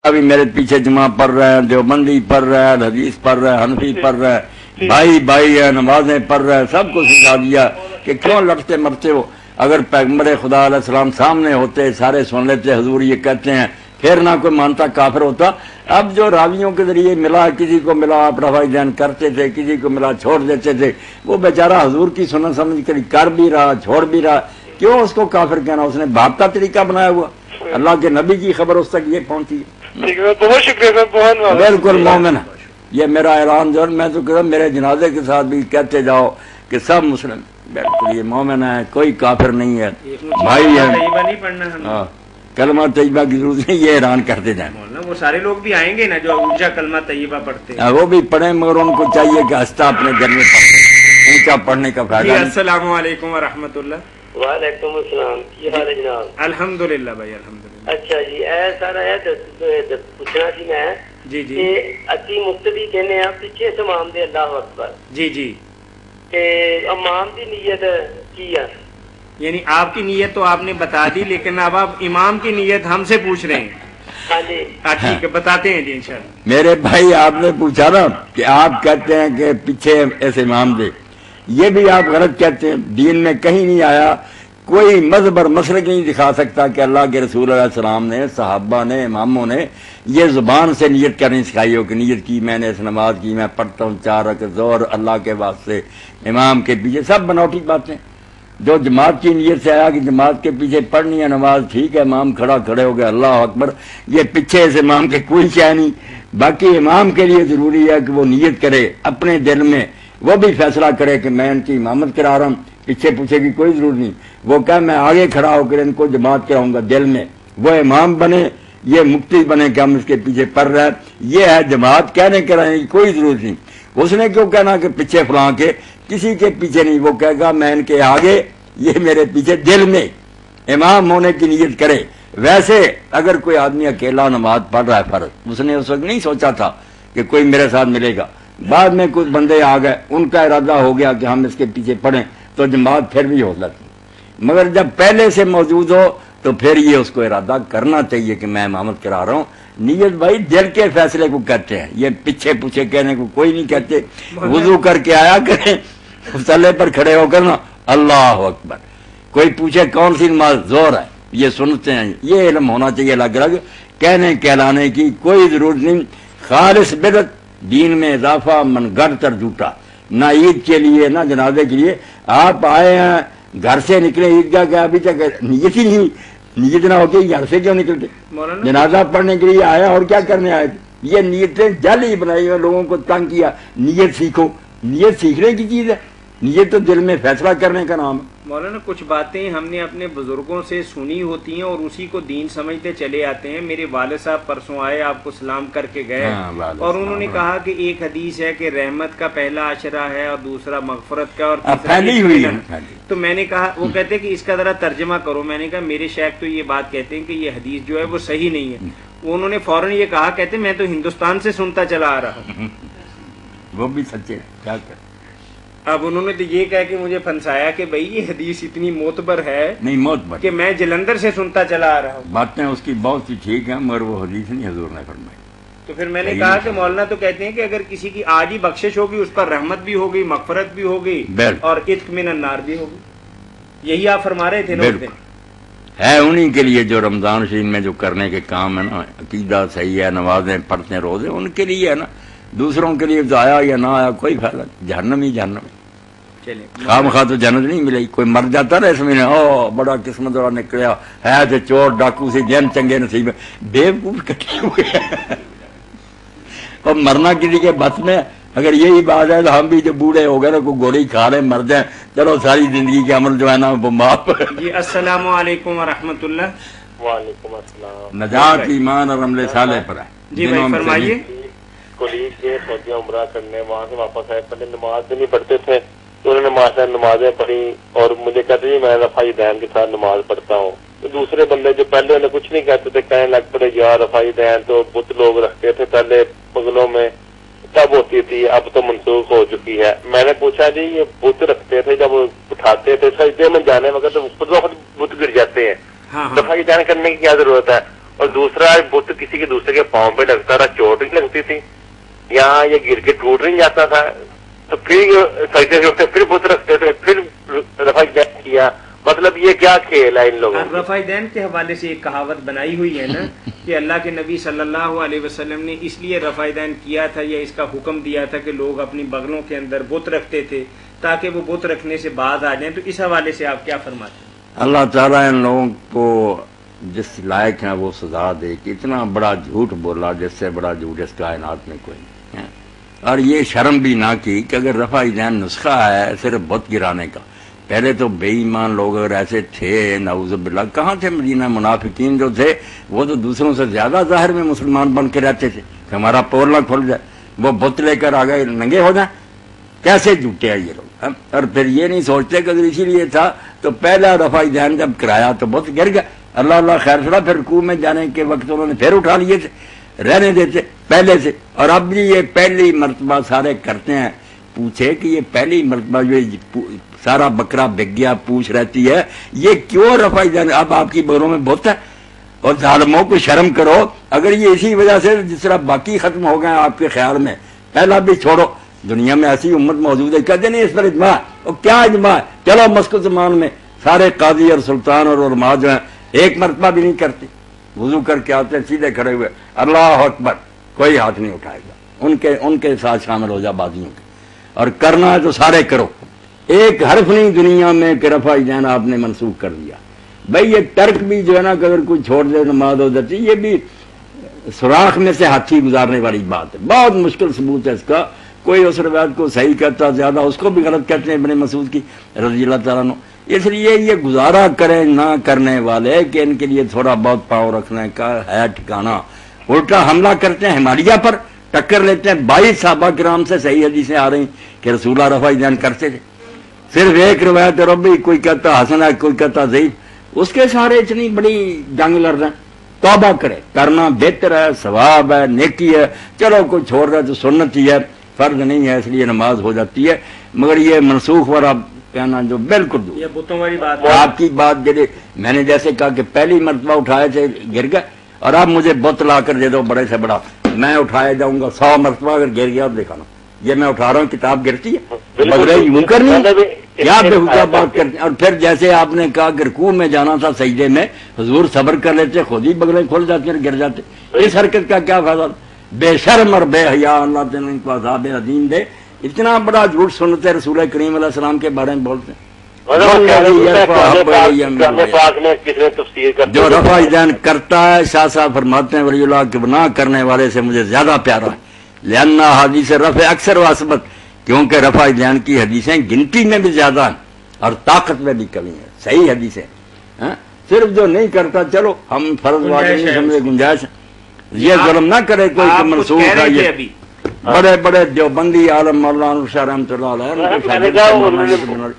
ابھی میرے پیچھے جمع پڑھ رہے ہیں، دیوبندی پڑھ رہے ہیں، حدیث پڑھ رہے ہیں، حنفی پڑھ رہے ہیں، بھائی بھائی ہے، نمازیں پڑھ رہے ہیں، سب کو سکھا دیا کہ کیوں لڑتے مرتے ہو۔ اگر پیغمبر خدا علیہ السلام سامنے ہوتے سارے سن لیتے حضور یہ کہتے ہیں، پھر نہ کوئی مانتا کافر ہوتا۔ اب جو راویوں کے ذریعے ملا، کسی کو ملا آپ رفع دین کرتے تھے، کسی کو ملا چھوڑ دیتے تھے، وہ بیچارہ حضور کی سنت سمجھ کر بھی رہا چھوڑ بھی رہا، کیوں اس کو کافر کہنا؟ اس نے باپ کا طریقہ بنایا ہوا، اللہ کے نبی کی خبر اس تک یہ پہنچی ہے۔ بہت شکریہ سر، بہت بالکل مومن ہے یہ میرا اعلان جو میں تو کہتا ہوں میرے جنازے کے ساتھ بھی کہتے جاؤ کہ سب مسلم، بالکل یہ مومن ہے، کوئی کافر نہیں ہے، بھائی ہے۔ کلمہ طیبہ کی ضرورت نہیں، یہ اعلان کرتے جائیں۔ وہ سارے لوگ بھی آئیں گے نا جو اونچا کلمہ طیبہ پڑھتے ہیں، وہ بھی پڑھیں، مگر ان کو چاہیے کہ ہنستا اپنے گھر میں پڑھیں، اونچا پڑھنے کا فائدہ نہیں۔ السلام علیکم ورحمۃ اللہ۔ وعلیکم السلام، کی حال ہے جناب؟ الحمدللہ بھائی الحمدللہ۔ اچھا جی، سارا پوچھنا سی میں جی جی کہ اسی مقتدی کہنے ہیں پیچھے سے امام دے اللہ اکبر، جی جی، کہ امام دی نیت کی ہے؟ یعنی آپ کی نیت تو آپ نے بتا دی، لیکن اب آپ امام کی نیت ہم سے پوچھ رہے ہیں۔ ہاں جی ٹھیک ہے، بتاتے ہیں جی انشاءاللہ۔ میرے بھائی آپ نے پوچھا نا کہ آپ کہتے ہیں کہ پیچھے ایسے امام دے، یہ بھی آپ غلط کہتے ہیں، دین میں کہیں نہیں آیا، کوئی مذہب اور مسلک نہیں دکھا سکتا کہ اللہ کے رسول علیہ السلام نے، صحابہ نے، اماموں نے یہ زبان سے نیت کرنی سکھائی ہو کہ نیت کی میں نے اس نماز کی، میں پڑھتا ہوں 4 رکعت ظہر اللہ کے واسطے امام کے پیچھے، سب بناوٹی باتیں۔ جو جماعت کی نیت سے آیا کہ جماعت کے پیچھے پڑھنی ہے نماز، ٹھیک ہے، امام کھڑے ہو گئے اللہ اکبر، یہ پیچھے اس امام کے کوئی شے نہیں۔ باقی امام کے لیے ضروری ہے کہ وہ نیت کرے اپنے دل میں، وہ بھی فیصلہ کرے کہ میں ان کی امامت کرا رہا ہوں، پیچھے پوچھے کی کوئی ضرورت نہیں، وہ کہ میں آگے کھڑا ہو کر ان کو جماعت کراؤں گا دل میں، وہ امام بنے، یہ مفتی بنے کہ ہم اس کے پیچھے پڑھ رہے ہیں، یہ ہے جماعت کہنے کرانے کی کوئی ضرورت نہیں۔ اس نے کیوں کہنا کہ پیچھے فلاں کے، کسی کے پیچھے نہیں، وہ کہے گا میں ان کے آگے، یہ میرے پیچھے دل میں امام ہونے کی نیت کرے۔ ویسے اگر کوئی آدمی اکیلا نماز پڑھ رہا ہے فرض، اس نے اس وقت نہیں سوچا تھا کہ کوئی میرے ساتھ ملے گا، بعد میں کچھ بندے آ گئے، ان کا ارادہ ہو گیا کہ ہم اس کے پیچھے پڑھیں تو جماعت پھر بھی ہو سکتی، مگر جب پہلے سے موجود ہو تو پھر یہ اس کو ارادہ کرنا چاہیے کہ میں امامت کرا رہا ہوں۔ نیت بھائی دل کے فیصلے کو کہتے ہیں، یہ پیچھے پوچھے کہنے کو کوئی نہیں کہتے۔ وضو کر کے آیا کریں، مصلے پر کھڑے ہو کر نا اللہ اکبر، کوئی پوچھے کون سی نماز ظہر ہے، یہ سنتے ہیں، یہ علم ہونا چاہیے الگ الگ، کہنے کہلانے کی کوئی ضرورت نہیں۔ خالص بدعت، دین میں اضافہ، من گڑھ تر جھوٹا، نہ عید کے لیے نہ جنازے کے لیے۔ آپ آئے ہیں گھر سے نکلے عیدگاہ کے، ابھی تک نیت ہی نہیں، نیت نہ ہوتی گھر سے کیوں نکلتے؟ جنازہ پڑھنے کے لیے آیا اور کیا کرنے آئے تھے؟ یہ نیتیں جل ہی بنائی ہوئی، لوگوں کو تنگ کیا، نیت سیکھو، نیت سیکھنے کی چیز ہے، نیت تو دل میں فیصلہ کرنے کا نام ہے۔ مولانا کچھ باتیں ہم نے اپنے بزرگوں سے سنی ہوتی ہیں اور اسی کو دین سمجھتے چلے آتے ہیں۔ میرے والد صاحب پرسوں آئے، آپ کو سلام کر کے گئے، اور انہوں نے کہا کہ ایک حدیث ہے کہ رحمت کا پہلا عشرہ ہے اور دوسرا مغفرت کا اور تیسرا اطمینان۔ تو میں نے کہا، وہ کہتے کہ اس کا ذرا ترجمہ کرو۔ میں نے کہا میرے شیخ تو یہ بات کہتے ہیں کہ یہ حدیث جو ہے وہ صحیح نہیں ہے۔ انہوں نے فوراً یہ کہا، کہتے میں تو ہندوستان سے سنتا چلا آ رہا ہوں۔ وہ بھی سچے کیا کریں۔ اب انہوں نے تو یہ کہا کہ مجھے پھنسایا کہ بھئی یہ حدیث اتنی معتبر ہے نہیں، معتبر کہ میں جلندر سے سنتا چلا آ رہا ہوں۔ باتیں اس کی بہت سی ٹھیک ہیں، مگر وہ حدیث نہیں حضور نے فرمائی۔ تو پھر میں نے کہا کہ مولانا تو کہتے ہیں کہ اگر کسی کی آج ہی بخشش ہوگی اس پر رحمت بھی ہوگی، مغفرت بھی ہوگی اور عتق من النار بھی ہوگی، یہی آپ فرما رہے تھے نا اس دن؟ ہے انہی کے لیے جو رمضان شریف میں جو کرنے کے کام ہے نا، عقیدہ صحیح ہے، نمازیں پڑھتے ہیں، روزے، ان کے لیے ہے نا، دوسروں کے لیے تو آیا یا نہ آیا کوئی فائدہ نہیں، جہنم ہی جہنم ہے۔ خام خواہ تو جنت نہیں ملے گی، کوئی مر جاتا نا اس میں، او بڑا قسمت والا نکلیا ہے تو چور ڈاکو سے دن چنگے نصیب ہے، بیوقوف کٹے ہوئے اور مرنا کسی کے بس میں۔ اگر یہی بات ہے تو ہم بھی جو بوڑھے ہو گئے نا، کوئی گولی کھا لیں مر جائیں، چلو ساری زندگی کے عمل جو ہے نا وہ معاف۔ جی السلام علیکم ورحمۃ اللہ۔ وعلیکم السلام۔ نجات ایمان اور عمل صالح پر ہے۔ جی بھائی فرمائیے۔ کولیگ کے سعودی عمرہ کرنے، وہاں سے واپس آئے، پہلے نماز بھی نہیں پڑھتے تھے، تو انہوں نے ماشاء نمازیں پڑھی اور مجھے کہتے جی میں رفع دین کے ساتھ نماز پڑھتا ہوں۔ تو دوسرے بندے جو پہلے انہیں کچھ نہیں کہتے تھے کہنے لگ پڑے یار رفع دین تو بت لوگ رکھتے تھے پہلے بغلوں میں، تب ہوتی تھی، اب تو منسوخ ہو چکی ہے۔ میں نے پوچھا جی یہ بت رکھتے تھے جب اٹھاتے تھے سجدے میں جانے وقت تو خود بخود بت گر جاتے ہیں، رفع دین کرنے کی کیا ضرورت ہے؟ اور دوسرا بت کسی کے دوسرے کے پاؤں پہ لگتا تھا، چوٹ نہیں لگتی تھی، یہاں یہ گر کے ٹوٹ نہیں جاتا تھا، تو پھر سجدے سے اٹھتے پھر بت رکھتے تھے، پھر رفع دین کیا. مطلب یہ کیا کھیل ہے ان لوگوں کا؟ رفع دین کے حوالے سے ایک کہاوت بنائی ہوئی ہے نا کہ اللہ کے نبی صلی اللہ علیہ وسلم نے اس لیے رفع دین کیا تھا یا اس کا حکم دیا تھا کہ لوگ اپنی بغلوں کے اندر بت رکھتے تھے تاکہ وہ بت رکھنے سے باز آ جائیں. تو اس حوالے سے آپ کیا فرماتے ہیں؟ اللہ تعالیٰ ان لوگوں کو جس لائق ہیں وہ سزا دے کہ اتنا بڑا جھوٹ بولا جس سے بڑا جھوٹ اس کائنات میں کوئی نہیں ہے. اور یہ شرم بھی نہ کی کہ اگر رفع دین نسخہ ہے صرف بت گرانے کا. پہلے تو بے ایمان لوگ اگر ایسے تھے نعوذ باللہ، کہاں تھے مدینہ منافقین جو تھے وہ تو دوسروں سے زیادہ ظاہر میں مسلمان بن کے رہتے تھے کہ ہمارا پور نہ کھل جائے، وہ بت لے کر آ گئے ننگے ہو جائیں. کیسے جھوٹے ہیں یہ لوگ. اور پھر یہ نہیں سوچتے کہ اگر اسی لیے تھا تو پہلا رفع دین جب کرایا تو بت گر گیا. اللہ اللہ خیر سنا، پھر رکوع میں جانے کے وقت انہوں نے پھر اٹھا لیے تھے، رہنے دیتے پہلے سے. اور اب بھی یہ پہلی مرتبہ سارے کرتے ہیں. پوچھے کہ یہ پہلی مرتبہ جو سارا بکرا بک گیا پوچھ رہتی ہے یہ کیوں رفع دین؟ اب آپ کی بغلوں میں بت ہے. اور ظالموں کو شرم کرو. اگر یہ اسی وجہ سے جس طرح باقی ختم ہو گئے آپ کے خیال میں، پہلا بھی چھوڑو. دنیا میں ایسی امت موجود ہے کہتے نہیں اس پر اجماع. اور کیا اجماع ہے؟ چلو مسکو زمان میں سارے قاضی اور سلطان اور علماء جو ہیں ایک مرتبہ بھی نہیں کرتے، وضو کر کے آتے ہیں سیدھے کھڑے ہوئے اللہ اکبر، کوئی ہاتھ نہیں اٹھائے گا. ان کے ساتھ شامل ہو جا بازیوں کے. اور کرنا ہے تو سارے کرو. ایک حرف نہیں دنیا میں کہ رفع دین آپ نے منسوخ کر دیا. بھائی یہ ترک بھی جو ہے نا کہ اگر کوئی چھوڑ دے نماز ہو جاتی، یہ بھی سوراخ میں سے ہاتھی گزارنے والی بات ہے. بہت مشکل ثبوت ہے اس کا. کوئی اس روایت کو صحیح کہتا زیادہ، اس کو بھی غلط کہتے ہیں ابن مسعود کی رضی اللہ تعالیٰ عنہ. اس لیے یہ گزارا کریں نہ کرنے والے کہ ان کے لیے تھوڑا بہت پاؤں رکھنے کا ہے ٹھکانا، الٹا حملہ کرتے ہیں ہمالیہ پر، ٹکر لیتے ہیں. 22 صحابہ کرام سے صحیح حدیثیں آ رہی کہ رسول اللہ رفع دین کرتے تھے. صرف ایک روایت ربی کوئی کہتا حسن ہے کوئی کہتا ضعیف، اس کے سارے اتنی بڑی جنگ لڑ رہے ہیں. توبہ کرے، کرنا بہتر ہے، ثواب ہے، نیکی ہے. چلو کوئی چھوڑ رہا ہے تو سنت ہی ہے، فرض نہیں ہے، اس لیے نماز ہو جاتی ہے. مگر یہ منسوخ والا کہنا جو بالکل دو یہ بتوں والی بات آپ کی بات جیسے میں نے جیسے کہا کہ پہلی مرتبہ اٹھائے تھے گر گئے، اور اب مجھے بت لا کر دے دو بڑے سے بڑا، میں اٹھایا جاؤں گا 100 مرتبہ اگر گر گیا اب دکھانا. یہ میں اٹھا رہا ہوں کتاب گرتی ہے، بغلیں یوں کرنی کیا بےحودہ بات کرتے ہیں. اور پھر جیسے آپ نے کہا کہ رکوع میں جانا تھا سجدے میں حضور صبر کر لیتے، خود ہی بغلیں کھل جاتی ہیں گر جاتے. اس حرکت کا کیا فائدہ؟ بے شرم اور بے حیا، اللہ تعالیٰ ان کو عذاب عظیم دے. اتنا بڑا جھوٹ سنتے رسول کریم علیہ السلام کے بارے میں بولتے ہیں. جو رفع دین کرتا ہے شاہ صاحب فرماتے ہیں ولی اللہ کے نہ کرنے والے سے مجھے زیادہ پیارا ہے. لأن حدیث رفع اکثر واسبت، کیونکہ رفع دین کی حدیثیں گنتی میں بھی زیادہ ہیں اور طاقت میں بھی کمی ہے. صحیح حدیثیں صرف جو نہیں کرتا چلو ہم فرض واجب نہیں سمجھے گنجائش. یہ ظلم نہ کرے کوئی کہ منسوخ ہے. یہ بڑے بڑے دیوبندی عالم مولانا شاہ رحمۃ اللہ علیہ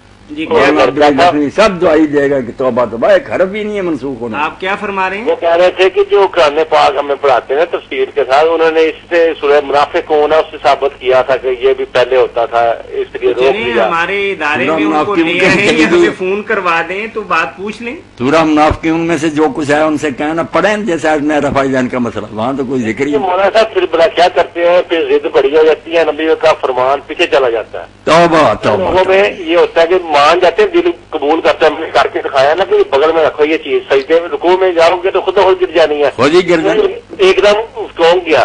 سب دعائی دے گا کہ توبہ توبہ، ایک حرف ہی نہیں ہے منسوخ ہونا. آپ کیا فرما رہے ہیں؟ وہ کہہ رہے تھے کہ جو قرآن پاک ہمیں پڑھاتے ہیں تفسیر کے ساتھ، انہوں نے اس سے سورہ منافقون اس سے ثابت کیا تھا کہ یہ بھی پہلے ہوتا تھا، اس لیے روک دیا. ہمارے ادارے میں ان کو لے آئیں یا ہمیں فون کروا دیں تو بات پوچھ لیں. سورہ منافقون میں سے جو کچھ ہے ان سے کہنا پڑھیں، جیسے آج میں رفع دین کا مسئلہ وہاں تو کوئی ذکر ہی. مولانا صاحب پھر بڑا کیا کرتے ہیں، پھر ضد بڑی ہو جاتی ہے، نبی کا فرمان پیچھے چلا جاتا ہے. توبہ توبہ. لوگوں میں یہ ہوتا ہے کہ مان جاتے ہیں، دل قبول کرتے ہیں. کر کے دکھایا نا کہ بغل میں رکھو یہ چیز، سجدے میں رکوع میں جاؤ گے تو خود بخود گر جانی ہے. خود ہی گر جانی. ایک دم کون گیا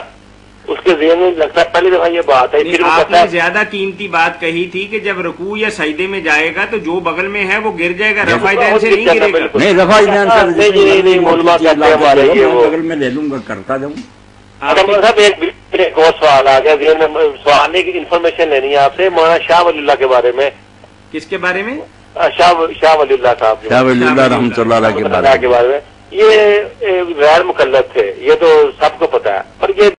اس کے ذہن میں لگتا ہے پہلی دفعہ یہ بات ہے. پھر آپ نے زیادہ قیمتی بات کہی تھی کہ جب رکوع یا سجدے میں جائے گا تو جو بغل میں ہے وہ گر جائے گا، رفع دین سے نہیں گرے گا. نہیں رفع دین سے بغل میں لے لوں گا کرتا جاؤں. صاحب ایک اور سوال آ گیا ذہن میں، سوال کی انفارمیشن لینی ہے آپ سے مولانا شاہ ولی اللہ کے بارے میں. کس کے بارے میں؟ شاہ ولی اللہ صاحب، شاہ ولی اللہ رحمۃ اللہ علیہ کے بارے میں. یہ غیر مکلف تھے، یہ تو سب کو پتا ہے. اور یہ